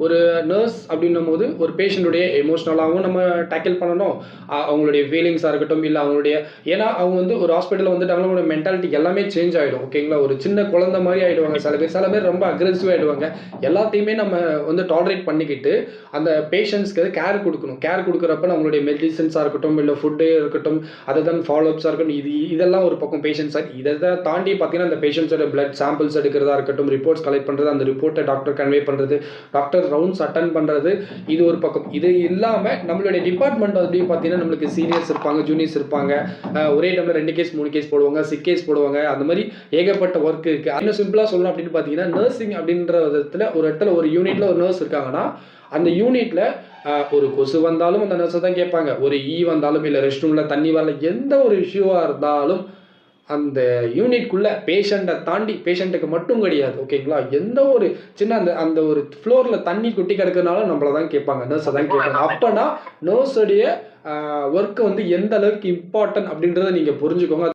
ஒரு நர்ஸ் அப்படின்னும் போது ஒரு பேஷண்ட்டுடைய எமோஷ்னலாகவும் நம்ம டேக்கிள் பண்ணணும். அவங்களுடைய ஃபீலிங்ஸாக இருக்கட்டும், இல்லை அவங்களுடைய ஏன்னா அவங்க வந்து ஒரு ஹாஸ்பிட்டலில் வந்துட்டாங்கன்னா அவங்களோட மென்டாலிட்டி எல்லாமே சேஞ்ச் ஆகிடும். ஓகேங்களா? ஒரு சின்ன குழந்தை மாதிரி ஆகிடுவாங்க சில பேர் ரொம்ப அக்ரெசிவ் ஆகிடுவாங்க. எல்லாத்தையுமே நம்ம வந்து டாலரேட் பண்ணிக்கிட்டு அந்த பேஷண்ட்ஸ்க்கு கேர் கொடுக்கணும். கேர் கொடுக்குறப்ப நம்மளுடைய மெடிசன்ஸாக இருக்கட்டும், இல்லை ஃபுட்டே இருக்கட்டும், அதை தான் ஃபாலோஅப்ஸாக இருக்கட்டும், இதெல்லாம் ஒரு பக்கம் பேஷண்ட் சைட். இதை தாண்டி பார்த்தீங்கன்னா அந்த பேஷண்ட்ஸோட பிளட் சாம்பிள்ஸ் எடுக்கிறதா இருக்கட்டும், ரிப்போர்ட்ஸ் கலெக்ட் பண்ணுறது, அந்த ரிப்போர்ட்டை டாக்டர் கன்வே பண்ணுறது, டாக்டர் ரவுண்ட்ஸ் அட்டன் பண்ணுறது, இது ஒரு பக்கம். இது இல்லாமல் நம்மளுடைய டிபார்ட்மெண்ட் வந்து பார்த்தீங்கன்னா நம்மளுக்கு சீனியர்ஸ் இருப்பாங்க, ஜூனியர்ஸ் இருப்பாங்க. ஒரே டைமில் 2 கேஸ் 3 கேஸ் போடுவாங்க, 6 கேஸ் போடுவாங்க. அந்த மாதிரி ஏகப்பட்ட ஒர்க் இருக்குது. இன்னும் சிம்பிளாக சொல்லணும் அப்படின்னு பார்த்தீங்கன்னா நர்சிங் அப்படின்ற விதத்தில் ஒரு இடத்துல ஒரு யூனிட்டில் ஒரு நர்ஸ் இருக்காங்கன்னா அந்த யூனிட்டில் ஒரு கொசு வந்தாலும் அந்த நர்ஸை தான் கேட்பாங்க. ஒரு வந்தாலும், இல்லை ரெஸ்ட் ரூமில் தண்ணி வரல, எந்த ஒரு இஷ்யூவாக இருந்தாலும் அந்த யூனிட்குள்ளே பேஷண்ட்டை தாண்டி, பேஷண்ட்டுக்கு மட்டும் கிடையாது, ஓகேங்களா? எந்த ஒரு சின்ன அந்த ஒரு ஃப்ளோரில் தண்ணி கொட்டி கிடக்குனால நம்மளை தான் கேட்பாங்க, நர்ஸை தான் கேட்பாங்க. அப்போனா நர்ஸுடைய ஒர்க்கு வந்து எந்த அளவுக்கு இம்பார்ட்டன்ட் அப்படின்றத நீங்கள் புரிஞ்சுக்கோங்க.